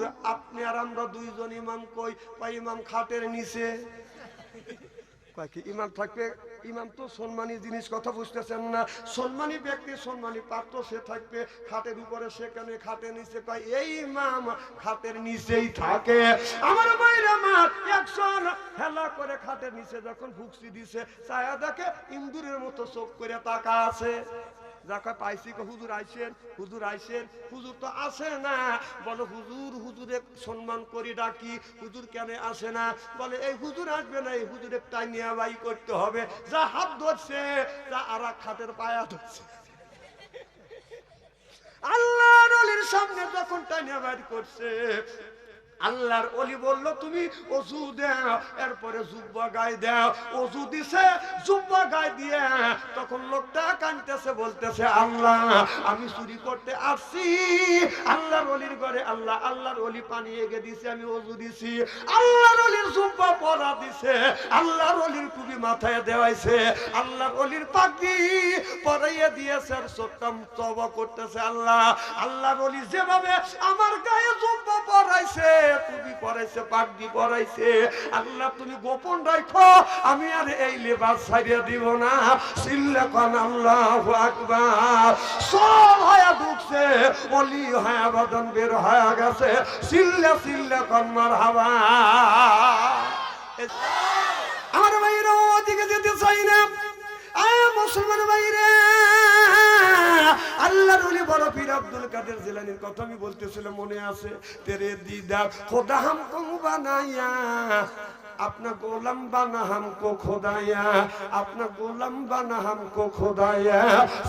হুজুর আপনি আর আমরা দুইজন ইমাম কই? কয় ইমাম খাটের নিচে। কয় কি ইমাম থাকবে? ইমাম তো সম্মানী জিনিস, কথা বুঝতেছেন না? সম্মানী ব্যক্তি, সম্মানী পাত্র, সে থাকবে খাটের উপরে, সেখানে খাটের নিচে। কয় এই ইমাম খাটের নিচেই থাকে। আমার মায়ের আমার একজন হেলা করে খাটের নিচে যখন ভুকসি দিছে, ছায়া দেখে ইন্দুরের মতো চোখ করে তাকা আছে। যাকে পাইছি হুজুর আইসেন, হুজুর আইসেন। হুজুর তো আসে না। বলো হুজুর, হুজুরে সম্মান করি ডাকি, হুজুর কেন আসে না? বলে এই হুজুর আসবে না, এই হুজুরে টাইনিয়া বাই করতে হবে। যা হাত ধরছে, যা আর এক খাটের পায়া ধরছে। আল্লাহর ওলির সামনে যখন টাইনিয়া বাই করছে, আল্লাহর ওলি বলল তুমি ওযু দাও, এরপরে জুব্বা গায়ে দাও। ওযু দিছে, জুব্বা গায়ে দিয়ে তখন লোকটা কাঁদতেছে, বলতেছে আল্লাহ আমি চুরি করতে আসছি আল্লাহর ওলির ঘরে। আল্লাহ, আল্লাহর ওলি পানি এগে দিছে, আমি ওযু দিছি। আল্লাহর ওলির জুব্বা পরা দিছে, আল্লাহর ওলির টুপি মাথায় দেওয়াইছে, আল্লাহর ওলির পাগড়ি পরাইয়া দিয়েছে। আর সত্তাম তওবা করতেছে, আল্লাহ, আল্লাহর ওলি যেভাবে আমার গায়ে জুব্বা পরাইছে, টুপি পরাইছে, পাগড়ি পরাইছে, আল্লাহ তুমি গোপন রাখো, আমি আর এই লেবাস ছাড়িয়ে দিব না। চিল্লা কোন আল্লাহু আকবার। সব হয়ে ঢুকছে, ওলি হয়ে বদন বের হয়ে গেছে। চিল্লা চিল্লা কোন মারহাবা। আমার ভাইরা ওদিকে যেতে চাই না। মুসলমান ভাইরা, আল্লাহর ওলি বড় পীর আব্দুল কাদের জিলানীর কথা আমি বলতেছিলাম, মনে আছে? তেরে দিদার খোদা হামকো বানায়া, अपना गोलम बना हमको खुदाया, अपना गोलम बना हमको खुदाया।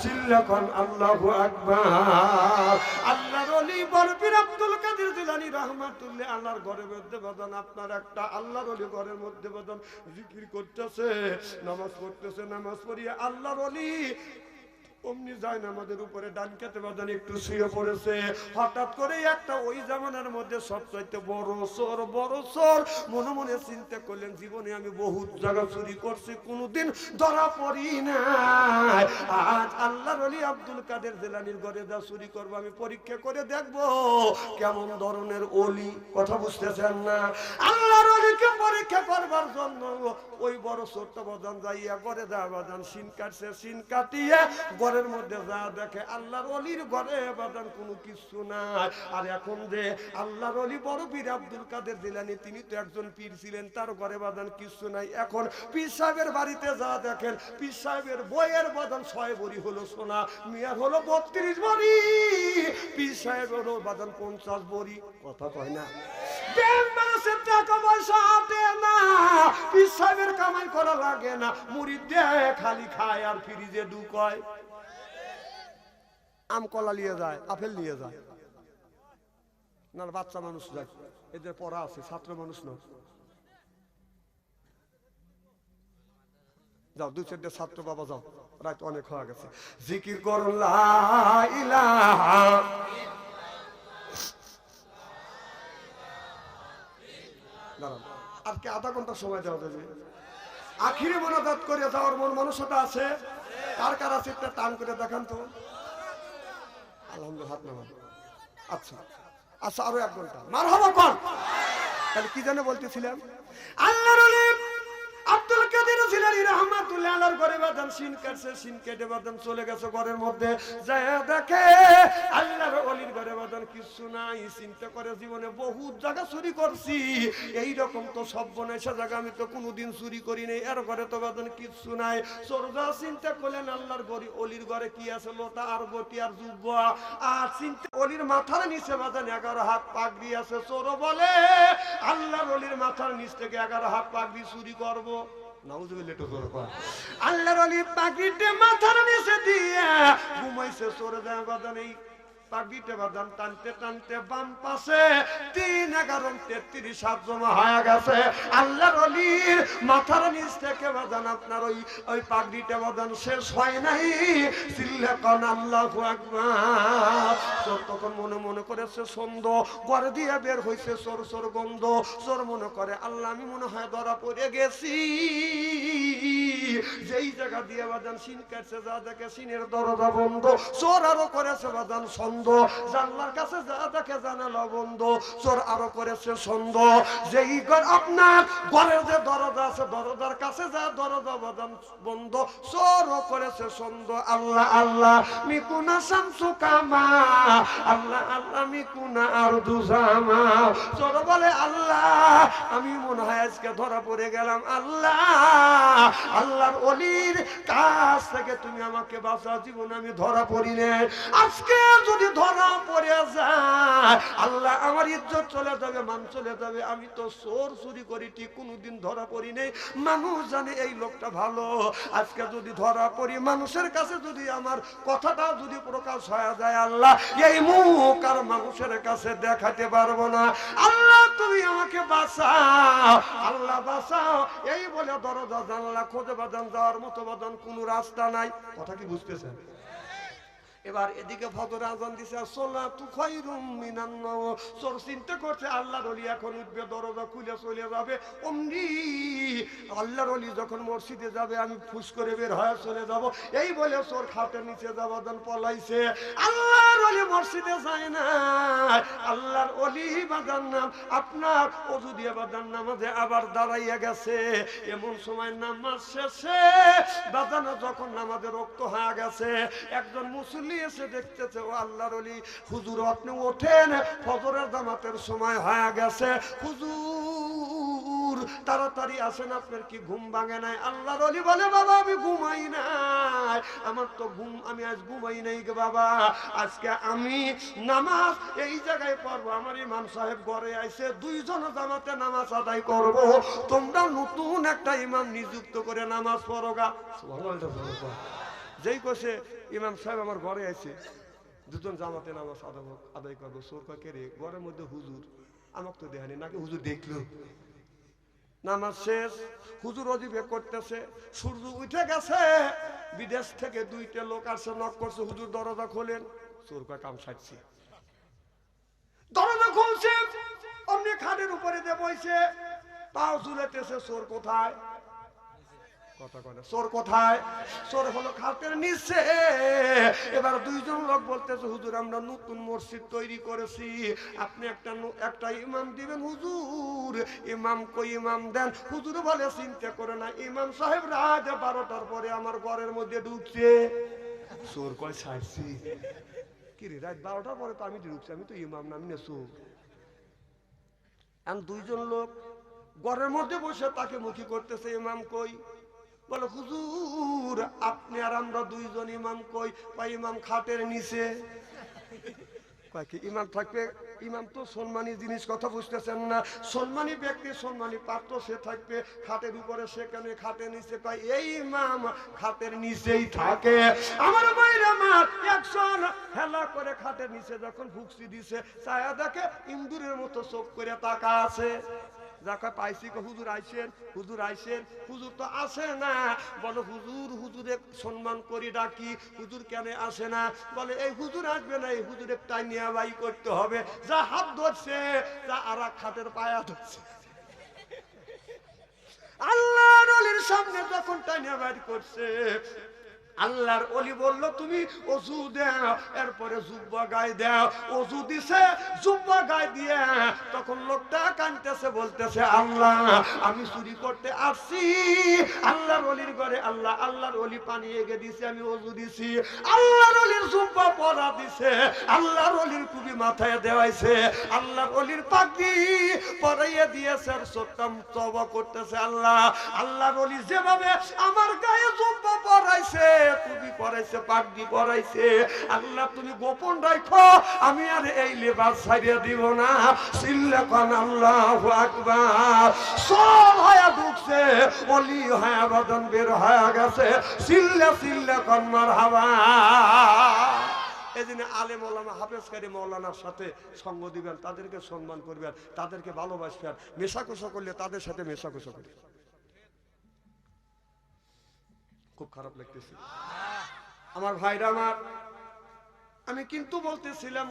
सिल्लकन अल्लाहु আকবার। আল্লাহর ওলি বড় পীর আব্দুল কাদের জিলানী রাহমাতুল্লাহ আল্লাহর ঘরের মধ্যে বদন, আপনার একটা আল্লাহর ওলি ঘরের মধ্যে বদন জিকির করতেছে, নামাজ পড়তেছে। নামাজ পড়িয়ে আল্লাহর ওলি অমনি যায় না, আমাদের উপরে ডান কাতে বাদান একটু শুয়ে পড়েছে। হঠাৎ করে একটা ওই জামানার মধ্যে সবচাইতে বড় চোর, বড় চোর মনে মনে চিন্তা করলেন, জীবনে আমি বহুত জায়গা চুরি করছি, কোনোদিন ধরা পড়ি না। আজ আল্লাহর ওলি আব্দুল কাদের জিলানীর ঘরে যা চুরি করবো, আমি পরীক্ষা করে দেখবো কেমন ধরনের ওলি। কথা বুঝতেছেন না? আল্লাহর ওলিকে পরীক্ষা করবার জন্য ওই বড় চোরটা বাদান যাইয়া ঘরে যা বাদান সিন কাটছে, সিন কাটিয়ে ঘরের মধ্যে যা দেখে আল্লাহর ওলির ঘরে বাদান কোনো কিছু নাই। আর এখন যে আল্লাহর ওলি বড় পীর আব্দুল কাদের জিলানী, তিনি তো একজন পীর ছিলেন, তার ঘরে বাদান কিছু নাই। এখন পীর সাহেবের বাড়িতে যা দেখেন, পীর সাহেবের বইয়ের বাদান 6 ভরি হলো সোনা, মিয়ার হলো 32 ভরি, পীর সাহেবের হলো বাদান 50 ভরি। কথা কয় না? টাকা পয়সা আটে না, পীর সাহেবের কামাই করা লাগে না, মুরিদ দেয় খালি খায় আর ফ্রিজে ঢুকায়। আম কলা নিয়ে যায়, আপেল নিয়ে যায় না, বাচ্চা মানুষ যায়, এদের পড়া আছে, ছাত্র মানুষ নয়। যাও 2-4টা ছাত্র বাবা যাও, রাত অনেক হয়ে গেছে। জিকির করুন লা ইলাহা আর কি আধা ঘন্টা সময় দেওয়া যাবে। আখিরে মোনাজাত করে যাওয়ার মন মানুষটা আছে? কার কার আছে একটা টান করে দেখান তো। আলহামদুলিল্লাহ, হাত নামান। আচ্ছা আচ্ছা, আরো 1 ঘন্টা মারহাবা কোন। তাহলে কি জানে বলতেছিলাম, আল্লাহর ওলি আব্দুল কাদের জিলানী রাহমাতুল্লাহ আলাইহির ঘরে বাদান সিন কাটছে, সিন কেটে বাদান চলে গেছে ঘরের মধ্যে। যায় দেখে আল্লাহর ওলির ঘরে বাদান কিছু নাই। চিন্তা করে জীবনে বহুত জায়গা চুরি করছি, এই রকম তো সর্বনাশা জায়গা আমি তো কোনোদিন চুরি করি নাই, এর ঘরে তো বাদান কিছু নাই। চোররা চিন্তা করলেন আল্লাহর ঘরে ওলির ঘরে কি আছে, লোটা আর বটি আর জুব্বা। আর চিন্তা ওলির মাথার নিচে বাদান 11 হাত পাগড়ি আছে। চোর বলে আল্লাহর ওলির মাথার নিচ থেকে 11 হাত পাগড়ি চুরি করব। আল্লাহর ওলি পাগড়িতে মাথার নিচে দিয়ে ঘুমাইছে। চোর যায় বাদান এই পাগড়িতে বাদান টানতে টানতে বাম পাশে 3, 11, 33 হাত জমা হয়ে গেছে। আল্লাহর ওলির মাথার নিচ থেকে বাদান আপনার ওই পাগড়িটা বাদান শেষ হয় নাই। চিল্লা কোন আল্লাহু আকবার। চোর তখন মনে মনে করেছে সন্দেহ, ঘর দিয়ে বের হইছে চোর, চোর গন্ধ। চোর মনে করে আল্লাহ আমি মনে হয় ধরা পড়ে গেছি। যেই জায়গা দিয়ে বাজান সিন কাটছে যা দেখে সিনের দরজা বন্ধ, চোর আরো করেছে বাজান সন্দেহ, জানলার কাছে যা দেখে জানালা বন্ধ, চোর আরো করেছে সন্দেহ। যেই ঘর আপনার ঘরের যে দরজা আছে দরজার কাছে যা দরজা বাজান বন্ধ, চোরও করেছে সন্দেহ। আল্লাহ আল্লাহ মিকুনা শামসু কামা, আল্লাহ আল্লাহ মিকুনা আর দুজামা। চোর বলে আল্লাহ আমি মনে হয় আজকে ধরা পড়ে গেলাম, আল্লাহ আল্লাহর ওলির কাছ থেকে তুমি আমাকে বাঁচা, জীবন আমি ধরা পড়ি না, আজকে যদি ধরা পড়ে যায় আল্লাহ আমার ইজ্জত চলে যাবে, মান চলে যাবে। আমি তো চোর চুরি করি ঠিক কোনোদিন ধরা পড়ি নেই, মানুষ জানে এই লোকটা ভালো, আজকে যদি ধরা পড়ি মানুষের কাছে যদি আমার কথাটা যদি প্রকাশ হয়ে যায় আল্লাহ এই মুখ আর মানুষের কাছে দেখাতে পারবো না, আল্লাহ তুমি আমাকে বাঁচাও, আল্লাহ বাঁচাও। এই বলে দরজা জানলা খোঁজে বাজান যাওয়ার মতো বাজান কোনো রাস্তা নাই। কথা কি বুঝতেছেন? এবার এদিকে ফজর আজান দিছে, সালাতু খায়রুম মিনান নাওম। চোর চিন্তা করছে আল্লাহর ওলি এখন উঠবে, দরজা খুলে চলে যাবে, অমনি আল্লাহর ওলি যখন মসজিদে যাবে আমি ফুস করে বের হয়ে চলে যাব। এই বলে চোর খাটের নিচে যাবাদান পলাইছে। আল্লাহর ওলি মসজিদে যায় না, আল্লাহর ওলি বাজার নাম আপনার ওযু দিয়ে বাজার নামাজে আবার দাঁড়াইয়া গেছে। এমন সময় নামাজ শেষে বাজানো যখন নামাজে রক্ত হয়ে গেছে, একজন মুসল্লি এসে দেখতেছে ও আল্লাহর ওলি, হুজুর আপনি ওঠেন, ফজরের জামাতের সময় হয়ে গেছে, হুজুর তাড়াতাড়ি আসেন, আপনার কি ঘুম ভাঙে নাই? আল্লাহর ওলি বলে বাবা আমি ঘুমাই নাই, আমার তো ঘুম, আমি আজ ঘুমাই নাই গে বাবা, আজকে আমি নামাজ এই জায়গায় পড়বো, আমার ইমাম সাহেব ঘরে আইছে, দুইজন জামাতে নামাজ আদায় করব, তোমরা নতুন একটা ইমাম নিযুক্ত করে নামাজ পড়োগা। যেই কোসে ইমাম সাহেব আমার ঘরে আছে, দুজন জামাতে নামাজ আদায় করবো, চোর কে রে ঘরের মধ্যে হুজুর, আমাকে তো দেখানি নাকি হুজুর দেখলো। নামাজ শেষ, হুজুর অজিবে করতেছে, সূর্য উঠে গেছে, বিদেশ থেকে দুইটা লোক আসছে, নক করছে, হুজুর দরজা খোলেন। চোর কয় কাম সারছি, দরজা খুলছে, অমনি খাটের উপরে দিয়ে বইছে, পাও ঝুলেতেছে। চোর কোথায়? কথা কয় চোর কোথায়? চোর হলো খাটের নিচে। এবার দুইজন লোক বলতেছে হুজুর আমরা নতুন মসজিদ তৈরি করেছি, আপনি একটা ইমাম দিবেন হুজুর। ইমাম কই ইমাম দেন। হুজুর বলে চিন্তা করে না, ইমাম সাহেব রাত 12টার পরে আমার ঘরের মধ্যে ঢুকছে। চোর কয় ছাড়ছি কি রে, রাত 12টার পরে তো আমি ঢুকছি, আমি তো ইমাম নামি না চোর। এখন দুইজন লোক ঘরের মধ্যে বসে তাকে মুখী করতেছে, ইমাম কই? বলে হুজুর আপনি আর আমরা দুইজন, ইমাম কই? ইমাম খাটের নিচে। ইমাম থাকবে, ইমাম তো সম্মানী জিনিস, কথা বুঝতেছেন না, সম্মানী ব্যক্তি সম্মানী পাত্র, সে থাকবে খাটের উপরে, সেখানে খাটের নিচে। এই ইমাম খাটের নিচেই থাকে। আমার মায়ের আমার একজন হেলা করে খাটের নিচে যখন ভুকসি দিছে, ছায়া দেখে ইন্দুরের মতো চোখ করে তাকা আছে। যাকে পাইছি হুজুর আইসেন, হুজুর আইসেন, হুজুর তো আসে না। বলো হুজুর, হুজুরে সম্মান করি ডাকি, হুজুর কেন আসে না? বলে এই হুজুর আসবে না, এই হুজুরে টাইনিয়া বাই করতে হবে। যা হাত ধরছে, যা আর এক খাটের পায়া ধরছে। আল্লাহর ওলির সামনে যখন টাইনিয়া বাই করছে, আল্লাহর ওলি বলল তুমি ওযু দাও, এরপরে জুব্বা গায়ে দাও। ওযু দিছে, জুব্বা গায়ে দিয়ে তখন লোকটা কাঁদতেছে, বলতেছে আল্লাহ আমি চুরি করতে আসছি আল্লাহর ওলির ঘরে, আল্লাহ আল্লাহর ওলি পানি এগে দিছে, আমি ওযু দিছি, আল্লাহর ওলির জুব্বা পরা দিছে, আল্লাহর ওলির টুপি মাথায় দেওয়াইছে, আল্লাহর ওলির পাগড়ি পরাইয়া দিয়েছে, আর সত্যাম তওবা করতেছে আল্লাহ আল্লাহর ওলি যেভাবে আমার গায়ে জুব্বা পরাইছে, টুপি পরাইছে, পাগড়ি পরাইছে, আল্লাহ তুমি গোপন রাখো, আমি আর এই লেবাস ছাড়িয়ে দিব না। সিল্লাকান আল্লাহু আকবার। সব হয়ে ঢুকছে, ওলি হয়ে বদন বের হয়ে গেছে, সিল্লাকান মারহাবা। এই জন্য আলেম ওলামা হাফেজকারী মৌলানার সাথে সঙ্গ দিবেন, তাদেরকে সম্মান করবেন, তাদেরকে ভালোবাসবেন। মেশাকোষা করলে তাদের সাথে মেশাকোষা করবেন। খুব খারাপ লাগতেছে আমার ভাইরা আমার। আমি কিন্তু বলতেছিলাম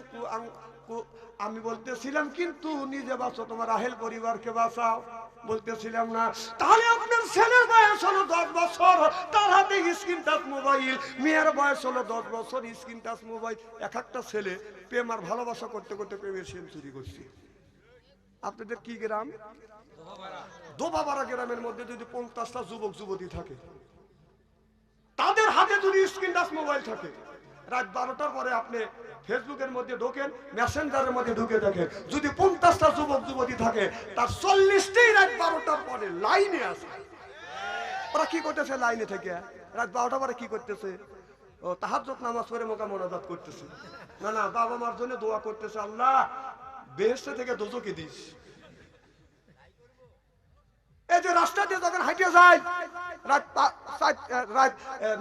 আমি বলতেছিলাম কিন্তু নিজে বাঁচো, তোমার আহেল পরিবারকে বাঁচাও, বলতেছিলাম না। তাহলে আপনার ছেলের বয়স হলো 10 বছর, তার হাতে স্ক্রিন টাচ মোবাইল, মেয়ের বয়স হলো 10 বছর, স্ক্রিন টাচ মোবাইল। এক একটা ছেলে প্রেম আর ভালোবাসা করতে করতে প্রেমের সেঞ্চুরি করছে। আপনাদের কি গ্রাম? দোবাপাড়া গ্রামের মধ্যে যদি 50টা যুবক যুবতী থাকে, তাদের হাতে যদি স্ক্রিন টাচ মোবাইল থাকে, রাত 12টার পরে আপনি ফেসবুকের মধ্যে ঢোকেন, মেসেঞ্জারের মধ্যে ঢুকে দেখেন, যদি 50টা যুবক যুবতী থাকে, তার 40টাই রাত 12টার পরে লাইনে আছে। ওরা কি করতেছে? লাইনে থেকে রাত 12টার পরে কি করতেছে? ও তাহাজ্জুদ নামাজ পড়ে মোকা মোনাজাত করতেছে। না না, বাবা মার জন্য দোয়া করতেছে, আল্লাহ বেহেশত থেকে দোজখে দিস। এই যে রাস্তা দিয়ে যখন হাইটে যায়, রাত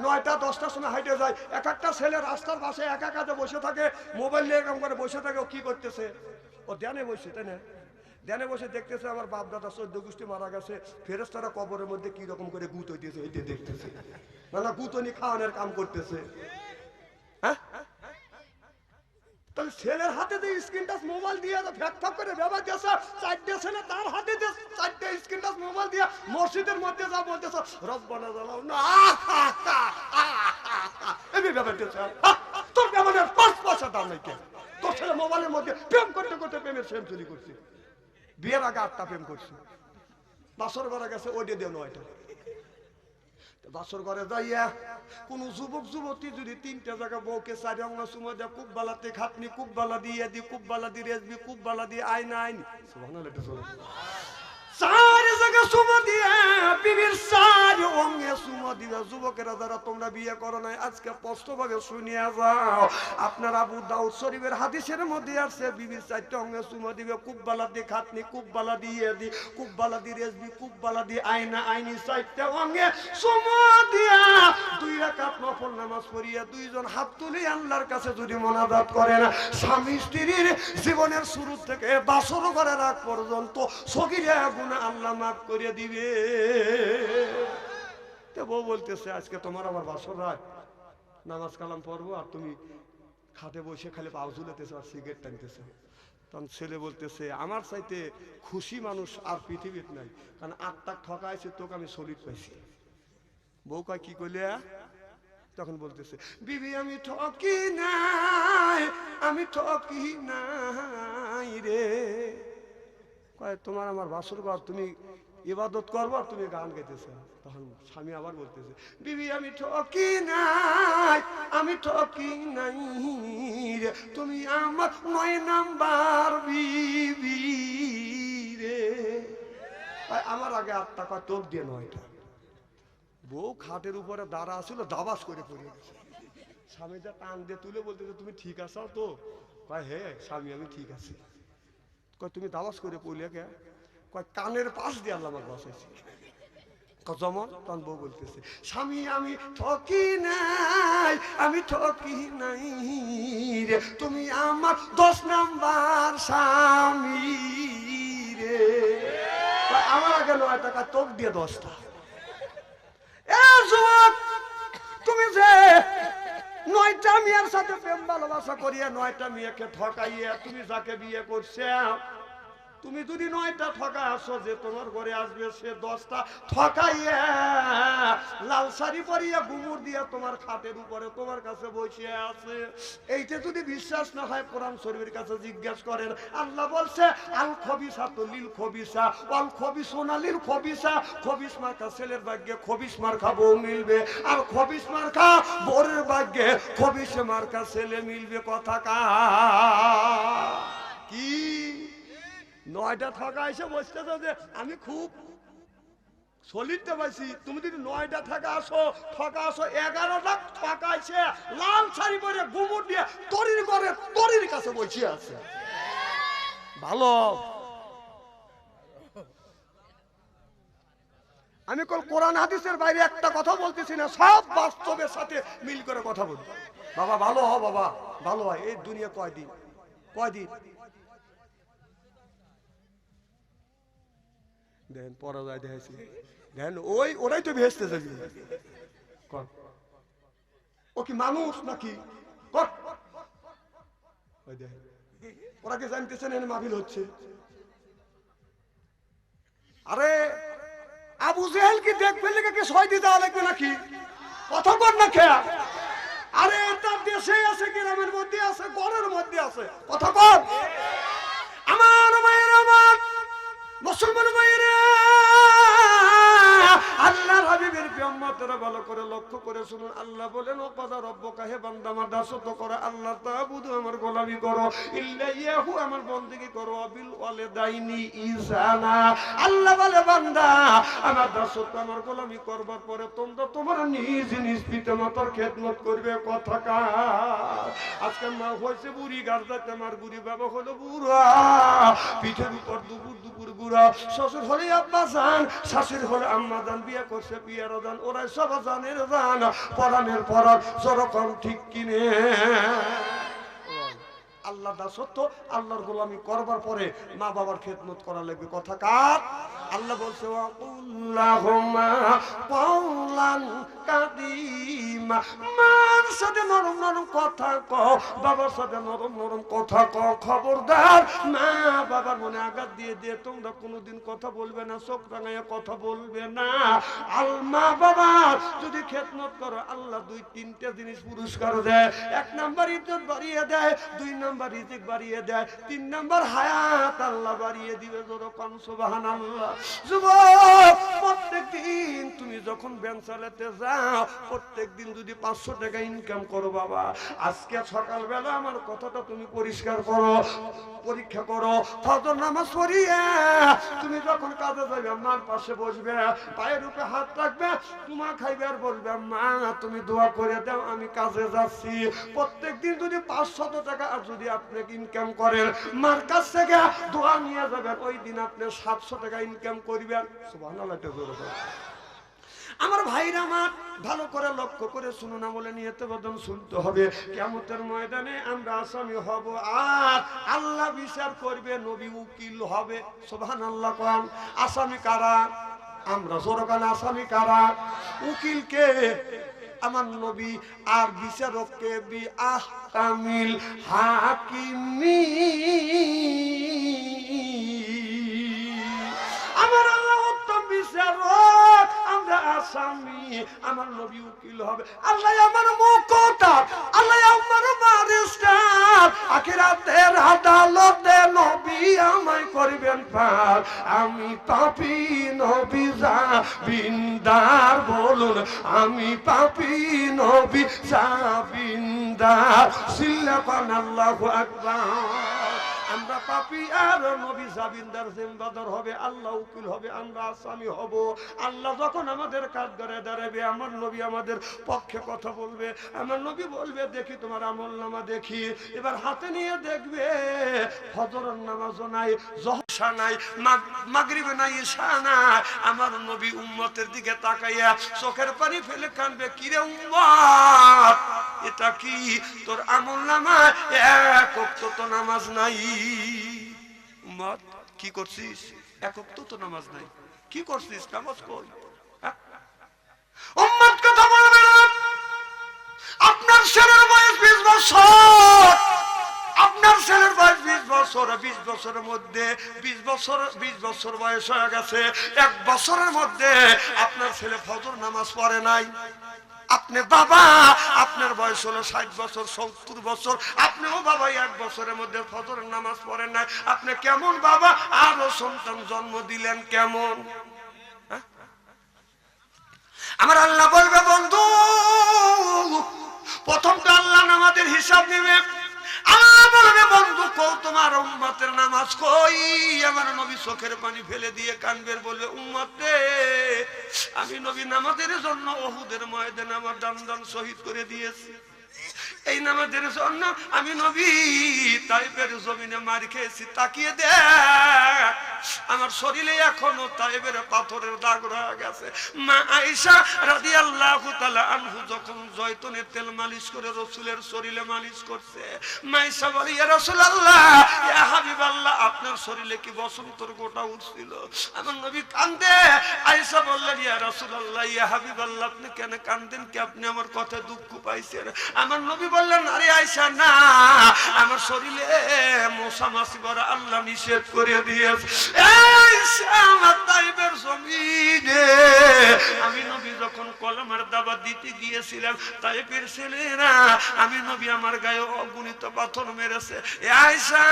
9টা 10টার সময় হাইটে যায়, এক একটা ছেলে রাস্তার পাশে একা কাজে বসে থাকে, মোবাইল নিয়ে এরকম করে বসে থাকে। ও কি করতেছে? ও ধ্যানে বসে, তাই না? ধ্যানে বসে দেখতেছে আমার বাপ দাদা 14 গোষ্ঠী মারা গেছে, ফেরেশতারা কবরের মধ্যে কি রকম করে গুঁতো দিয়েছে, এই দেখতেছে। না গুঁতনি খাওয়ানোর কাম করতেছে। হ্যাঁ, তাহলে ছেলের হাতে যে স্ক্রিন টাচ মোবাইল দিয়ে ফ্যাক করে ব্যবহার দিয়েছে, 4টে ছেলে তার হাতে যে 4টে স্ক্রিন টাচ মোবাইল দিয়ে মসজিদের মধ্যে যা বলতেছে, রব্বানা জালাও না এই ব্যবহার দিয়েছে। তোর ব্যবহারের 5 পয়সা দাম নাই কেন? তোর ছেলে মোবাইলের মধ্যে প্রেম করতে করতে প্রেমের সেঞ্চুরি করছে। বিয়ের আগে 8টা প্রেম করছে, বাসর ঘরে গেছে ওইটা দিয়ে 9টা। বাসর ঘরে যাইয়া কোন যুবক যুবতী যদি 3টে জায়গা বউকে 4 অঙ্গ সুমা দেয়, খুব বালাতে খাটনি, খুব বালা দিয়ে দি, খুব বালা দিয়ে রেজবি, খুব বালা দিয়ে আইন আইন, সুবহানাল্লাহ, এটা চলে 4 জায়গা সুমা দিয়ে বিবির 4 অঙ্গে সুমা দিবা। যুবকেরা যারা তোমরা বিয়ে করো নাই, আজকে স্পষ্টভাবে শুনিয়া যাও, আপনার আবু দাউদ শরীফের হাদিসের মধ্যে আছে বিবির 4টে অঙ্গে সুমা দিবে, খুব বালা দিয়ে খাটনি, খুব বালা দিয়ে দি, খুব বালা দিয়ে রেজবি, খুব বালা দিয়ে আইনা আইনি, 4টে অঙ্গে সুমা দিয়া 2 রাকাত নফল নামাজ পড়িয়া 2 জন হাত তুলে আল্লাহর কাছে যদি মোনাজাত করেন, স্বামী স্ত্রীর জীবনের শুরু থেকে বাসর ঘরে রাখ পর্যন্ত সগীরা গুনাহ আল্লাহ মাফ করে দিবে। তো বউ বলতেছে, আজকে তোমার আমার বাসর রাত, নামাজ কালাম পড়বো, আর তুমি খাটে বসে খালি পাও ঝুলেতেছো আর সিগারেট টানতেছো। তখন ছেলে বলতেছে, আমার চাইতে খুশি মানুষ আর পৃথিবীতে নাই, কারণ 8টা ঠকাইছে তোকে আমি সলিড পাইছি। বউ কয় কি কইলে? তখন বলতেছে, বিবি আমি ঠকি নাই, আমি ঠকি নাই রে। কয় তোমার আমার বাসর ঘর, তুমি ইবাদত করবো আর তুমি গান গাইতেছো। তখন স্বামী আবার বলতেছে, বিবি আমি ঠকি নাই, আমি ঠকি নাই রে, তুমি আমার 9 নাম্বার বিবি রে। আমার আগে 8টা, কয় তোক দিয়ে 9টা। বউ খাটের উপরে দাঁড়া ছিল, দাবাস করে পড়ে গেছে। স্বামীটা টান দিয়ে তুলে বলতেছে, তুমি ঠিক আছো তো? কয় হে স্বামী আমি ঠিক আছি। কয় তুমি দাবাস করে পড়লে কে? কয় কানের পাশ দিয়ে আল্লাহ আমার বসাইছি। যেমন তখন বউ বলতেছে, স্বামী আমি ঠকি নাই, আমি ঠকি নাই রে, তুমি আমার 10 নাম্বার স্বামী রে। আমার আগে 9 টাকা, তোক দিয়ে 10টা। তুমি যে 9টা মেয়ের সাথে প্রেম ভালোবাসা করিয়া 9টা মেয়েকে ঠকাইয়া তুমি যাকে বিয়ে করছে, তুমি যদি 9টা ঠকা আসো, যে তোমার ঘরে আসবে সে 10টা ঠকাইয়া লাল শাড়ি পরিয়া ঘুমুর দিয়া তোমার খাটের উপরে তোমার কাছে বসে আছে। এইটা যদি বিশ্বাস না হয়, কোরআন শরীফের কাছে জিজ্ঞাসা করেন। আল্লাহ বলছে, আল খবিসা তো লিল খবিসা ওয়াল খবিসুনা লিল খবিসা। খবিস মার্কা ছেলের ভাগ্যে খবিস মার্কা বউ মিলবে, আর খবিস মার্কা বউয়ের ভাগ্যে খবিস মার্কা ছেলে মিলবে। কথা কি? 9টা ঠকা এসে বসতেছ যে আমি খুব সলিডতে পাইছি। তুমি যদি 9টা ঠকা আসো, 11টা ঠকাইছে লাল শাড়ি পরে ঘুমুর দিয়ে তরির ঘরে তরির কাছে বসে আছে। ভালো, আমি কোরআন হাদিসের বাইরে একটা কথা বলতেছি না, সব বাস্তবের সাথে মিল করে কথা বলি। বাবা ভালো হ, বাবা ভালো হয়। এই দুনিয়া কয়দিন দেন পরাজয় দেখাইছি, দেন ওরাই তো ভেস্তে যাবি। ও কি মানুষ নাকি? ওরা কি জানতেছেন এর মাহফিল হচ্ছে? আরে আবু জেহেল কি দেখবে লেগে ছয় দিতে লাগবে নাকি? কথা বল না খেয়া। আরে তার দেশে আছে, গ্রামের মধ্যে আছে, ঘরের মধ্যে আছে। কথা বল। আমার মায়ের, আমার মুসলমান মায়েরা, আল্লাহর হাবিবের উম্মতরা ভালো করে লক্ষ্য করে শুনুন। আল্লাহ বলেন, ও কাদা রব্বুকা, হে বান্দা আমার দাসত্ব করো, আল্লাহ তাআবুদু, আমার গোলামি করো, ইল্লা ইয়াহু, আমার বন্দেগী করো, বিল ওয়ালিদাইনি ইহসানা। আল্লাহ বলে, বান্দা আমার দাসত্ব আমার গোলামি করবার পরে তোমরা তোমার নিজ নিজ পিতামাতার খেদমত করবে। কথা কার? আজকে মা হয়েছে বুড়ি, গার্দাতে আমার বুড়ি, বাবা হলো বুড়া, পিঠের উপর দুপুর দুপুর বুড়া, শ্বশুর হলে আব্বা জান, শাশুড়ি হলে আম্মা জান, বিয়ে করছে বিয়ের দান, ওরাই সব জানের জান, পরাণের পরাণ, যেরকম ঠিক কিনে। আল্লাহ দাসত্ব, আল্লাহর গোলামি করবার পরে মা বাবার খেদমত করা লাগবে। কথা কার? আল্লাহ বলছে, ওয়াকুল্লাহুমা কওলান কাদিমা, মার সাথে নরম নরম কথা কও, বাবার সাথে নরম নরম কথা কও। খবরদার, মা বাবার মনে আঘাত দিয়ে দিয়ে তোমরা কোনোদিন কথা বলবে না, চোখ রাঙাইয়া কথা বলবে না। মা বাবা যদি খেদমত করো, আল্লাহ দুই তিনটা জিনিস পুরস্কার দেয়। এক নাম্বার ইজ্জত বাড়িয়ে দেয়, দুই নাম্বার রিজিক বাড়িয়ে দেয়, তিন নাম্বার হায়াত আল্লাহ বাড়িয়ে দিবে। যেরকম সুবহানাল্লাহ। যুবক, প্রত্যেকদিন তুমি যখন ব্যাংক চালাতে যাও, প্রত্যেকদিন যদি 500 টাকা ইনকাম করো, বাবা আজকে সকালবেলা আমার কথাটা তুমি পরিষ্কার করো, পরীক্ষা করো। ফজর নামাজ পড়িয়ে তুমি যখন কাজে যাবে, মার পাশে বসবে, পায়ের উপরে হাত রাখবে, তোমার খাইবে আর বলবে, মা তুমি দোয়া করে দাও, আমি কাজে যাচ্ছি। প্রত্যেকদিন যদি 500 টাকা আর যদি আপনি ইনকাম করেন, মার কাছ থেকে দোয়া নিয়ে যাবেন, ওই দিন আপনি 700 টাকা ইনকাম করবেন। সুবহানাল্লাহ। আমার ভাইরা, আমার ভালো করে লক্ষ্য করে শুনুন, আমলে নিয়তে বদন শুনতে হবে। কিয়ামতের ময়দানে আমরা আসামি হব, আর আল্লাহ বিচার করবে, নবী উকিল হবে। সুবহানাল্লাহ। কোন আসামি কারা? আমরা। জোরকান আসামি কারা? উকিলকে আমার নবী, আর বিচারককে বি আহকামিল হাকিমি। আমার আল্লাহ উত্তম বিচারক, আমরা আসামি, আমার নবী উকিল হবে। আল্লাহ আমার মুকতার, আল্লাহ আমার বারিস্টার, আখিরাতের আদালতে নবী আমায় করবেন পার। আমি পাপী, নবী জামিনদার। বলুন, আমি পাপী, নবী জামিনদার। সিল্লাপান আল্লাহু আকবার। আমরা পাপী, আর নবী জামিনদার, জিম্মাদার হবে, আল্লাহ উকিল হবে, আমরা আসামি হব। আল্লাহ যখন আমাদের কাজ করে দাঁড়াবে, আমার নবী আমাদের পক্ষে কথা বলবে। আমার নবী বলবে, দেখি তোমার আমলনামা দেখি। এবার হাতে নিয়ে দেখবে, ফজরের নামাজও নাই, জহর নাই, মাগরিবে নাই, ঈশা নাই। আমার নবী উম্মতের দিকে তাকাইয়া চোখের পানি ফেলে কাঁদবে, কিরে উম্মত, এটা কি তোর আমলনামায় এক ওয়াক্ত তো নামাজ নাই? উম্মত, কি করছিস? এক ওয়াক্ত তো নামাজ নাই, কি করছিস? নামাজ কই? উম্মত কথা বলবে না। আপনার ছেলের বয়স 20 বছর, আপনার ছেলের বয়স 20 বছর, 20 বছরের মধ্যে 20 বছর বয়স হয়ে গেছে। 1 বছরের মধ্যে আপনার ছেলে ফজর নামাজ পড়ে নাই। আপনি বাবা, আপনার বয়স হলো 60 বছর, 70 বছর, আপনিও বাবা 1 বছরের মধ্যে ফজরের নামাজ পড়েন নাই। আপনি কেমন বাবা? আরো সন্তান জন্ম দিলেন কেমন? আমার আল্লাহ বলবে, বন্ধু প্রথম তো আল্লাহ নামাজের হিসাব নেবে। আল্লাহ বলবে, বন্ধু কও তোমার উম্মতের নামাজ কই? আমার নবী চোখের পানি ফেলে দিয়ে কানবে, বলবে, উম্মত রে, আমি নবী নামাজের জন্য উহুদের ময়দানে আমার দান শহীদ করে দিয়েছি। এই নামাজের জন্য আমি নবী তাইফের জমিনে মার খেয়েছি। তাকিয়ে দেখ, আমার শরীরে এখনো তাইফের পাথরের দাগ রয়ে গেছে। মা আয়েশা রাদিয়াল্লাহু তাআলা আনহু যখন জয়তুনের তেল মালিশ করে রাসূলের শরীরে মালিশ করছে, মা আয়েশা বলে, ইয়া রাসূলুল্লাহ, ইয়া হাবিবাল্লাহ, আপনার শরীরে কি বসন্তের গোটা উঠছিল? আমার নবী কান্দে। আয়েশা বললেন, ইয়া রাসূলুল্লাহ, ইয়া হাবিবাল্লাহ, আপনি কেন কান্দেন? কি আপনি আমার কথা দুঃখ পাইছেন? আমার নবী বললেন আরে আয়েশা না, আমার শরীরে মশা মাছি বড় আল্লাহ নিষেধ করে দিয়েছে। আয়েশা আমার তাইফের জমিনে আমি নবী যখন কলমার দাওয়াত দিতে গিয়েছিলাম, তাইফের ছেলেরা আমি নবী আমার গায়ে অগণিত পাথর মেরেছে। আয়েশা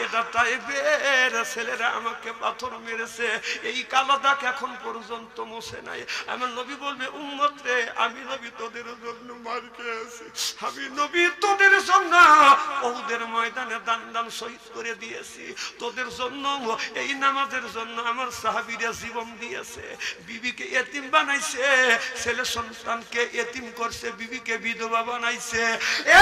এটা তাইফের ছেলেরা আমাকে পাথর মেরেছে, এই কালো দাগ এখন পর্যন্ত মুছে নাই। আমার নবী বলবে উম্মত রে, আমি নবী তোদের জন্য মার খেয়েছি, আমি নবী তোদের জন্য ওদের ময়দানে দান দান শহীদ করে দিয়েছি, তোদের জন্য এই নামাজের জন্য আমার সাহাবীরা জীবন দিয়েছে, বিবিকে এতিম বানাইছে, ছেলে সন্তানকে এতিম করছে, বিবিকে বিধবা বানাইছে। এ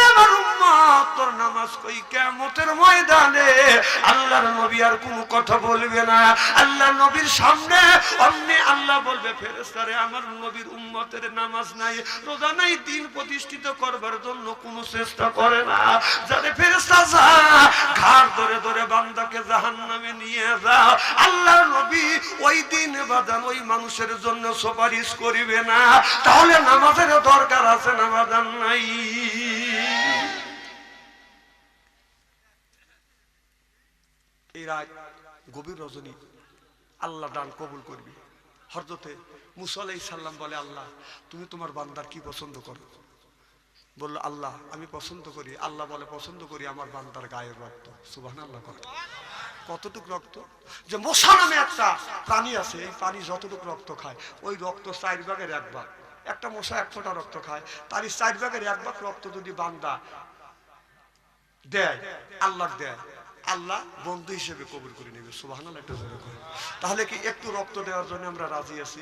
আমার উম্মত তোর নামাজ কই কিয়ামতের ময়দানে আল্লাহর নবী আর কোনো কথা বলবে না। আল্লাহ নবীর সামনে অমনি আল্লাহ বলবে ফেরেশতারে আমার নবীর উম্মতের নামাজ নাই, রোজা নাই, দিন প্রতিষ্ঠিত করবার জন্য কোনো চেষ্টা করে না। যারে ফেরেশতা যা ঘাড় ধরে ধরে বান্দাকে জাহান্নামে নিয়ে যা, আল্লাহর নবী ওই দিন বাজান ওই মানুষের জন্য সুপারিশ করিবে না। তাহলে নামাজের দরকার আছে না বাজান নাই? এই রাত গভীর রজনী আল্লাহ দান কবুল করবি। হযরতে মুসা আলাইহিস সালাম বলে আল্লাহ তুমি তোমার বান্দার কি পছন্দ করো? বলল আল্লাহ আমি পছন্দ করি, আল্লাহ বলে পছন্দ করি আমার বান্দার গায়ের রক্ত। সুবহানাল্লাহ। কতটুকু রক্ত? যে মশা নামে একটা প্রাণী আছে, এই প্রাণী যতটুকু রক্ত খায় ওই রক্ত 4 ভাগের 1 ভাগ। একটা মশা 1 ফোঁটা রক্ত খায়, তার 4 ভাগের 1 ভাগ রক্ত যদি বান্দা দেয় আল্লাহ দেয়, আল্লাহ বন্ধু হিসেবে কবুল করে নেবে। সুবহানাল্লাহ। একটু জোরে করে। তাহলে কি একটু রক্ত দেওয়ার জন্য আমরা রাজি আছি?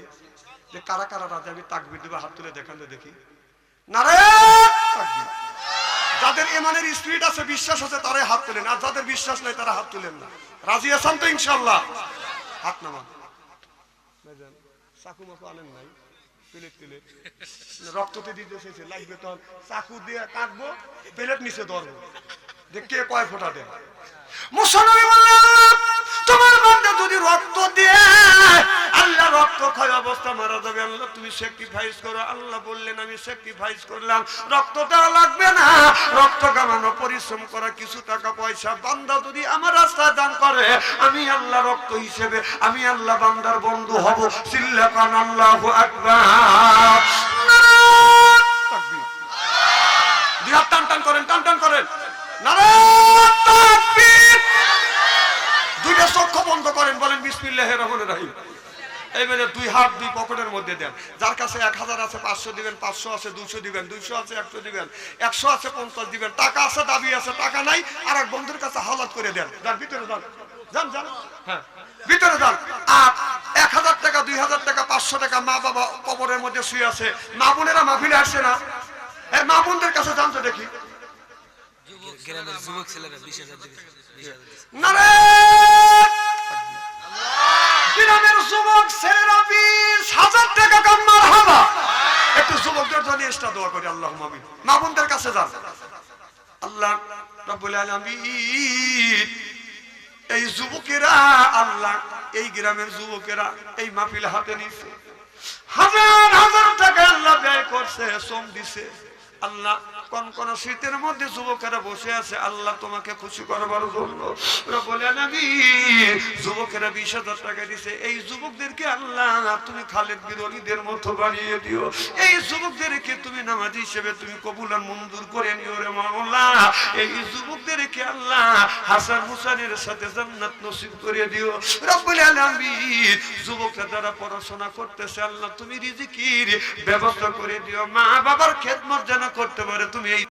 যে কারা কারা রাজি? আমি তাকবীর দেব, হাত তুলে দেখান তো দেখি। নারে তাকবীর। যাদের ঈমানের স্পিরিট আছে, বিশ্বাস আছে, তারাই হাত তোলেন, আর যাদের বিশ্বাস নাই তারা হাত তোলেন না। রাজি আছেন তো ইনশাআল্লাহ? হাত নামান। ভাইজান চাকু মাকু আনেন নাই? প্লেট রক্ততে দিতে চাইছে, লাগবে তখন চাকু দিয়ে কাটবো, প্লেট নিচে ধরবো, যে কে কয় ফোঁটা দেয়। মুসলমান বললেন তোমার বান্দা যদি রক্ত দিয়ে আল্লাহ রক্ত খায় অবস্থা মারা যাবে, আল্লাহ তুমি স্যাক্রিফাইস করো। আল্লাহ বললেন আমি স্যাক্রিফাইস করলাম, রক্ত দেওয়া লাগবে না, রক্ত কামানো পরিশ্রম করা কিছু টাকা পয়সা বান্দা যদি আমার রাস্তায় দান করে, আমি আল্লাহ রক্ত হিসেবে আমি আল্লাহ বান্দার বন্ধু হব। চিল্লাকান আল্লাহু আকবার। তাকবীর। দুই হাত টান টান করেন, টান টান করেন। নারে তাকবীর। দুইটা চক্ষু বন্ধ করেন, বলেন বিসমিল্লাহির রহমানির রহিম। এইবারে 2 হাত 2 পকেটের মধ্যে দেন। যার কাছে 1000 আছে 500 দিবেন, 500 আছে 200 দিবেন, 200 আছে 100 দিবেন, 100 আছে 50 দিবেন, টাকা আছে দাবি আছে, টাকা নাই আর এক বন্ধুর কাছে হাওলাত করে দেন। যান ভিতরে যান, যান যান, হ্যাঁ ভিতরে যান। আর 1000 টাকা 2000 টাকা 500 টাকা মা বাবা কবরের মধ্যে শুয়ে আছে, মা বোনেরা মাহফিলে আসছে না, এই মা বোনদের কাছে যান তো দেখি। গ্রামের যুবক ছেলেরা 20,000 দিবে। নারে গ্রামের যুবক ছেলেরা 20,000 টাকা কাম মারহাবা। একটু যুবকদের জন্য এক্সট্রা দোয়া করি, আল্লাহুম্মা আমিন। মা বোনদের কাছে যান। আল্লাহ রাব্বুল আলামিন এই যুবকেরা, আল্লাহ এই গ্রামের যুবকেরা এই মাহফিল হাতে নিছে, হাজার হাজার টাকা আল্লাহ ব্যয় করছে, শ্রম দিছে। আল্লাহ কোন কোন শীতের মধ্যে যুবকেরা বসে আছে আল্লাহ তোমাকে খুশি করবার জন্য। রব্বুল আলামিন যুবকেরা 20,000 টাকা দিছে, এই যুবকদেরকে আল্লাহ তুমি খালেদ বিন ওলীদের মতো বানিয়ে দিও, এই যুবকদেরকে তুমি নামাজি হিসেবে তুমি কবুল আর মঞ্জুর করে নিও রে মাওলা। এই যুবকদেরকে আল্লাহ হাসান হুসাইনের সাথে জান্নাত নসিব করে দিও রব্বুল আলামিন। যুবকরা যারা পড়াশোনা করতেছে আল্লাহ তুমি রিজিকের ব্যবস্থা করে দিও, মা বাবার খেদমত যেন করতে পারে তুমি এই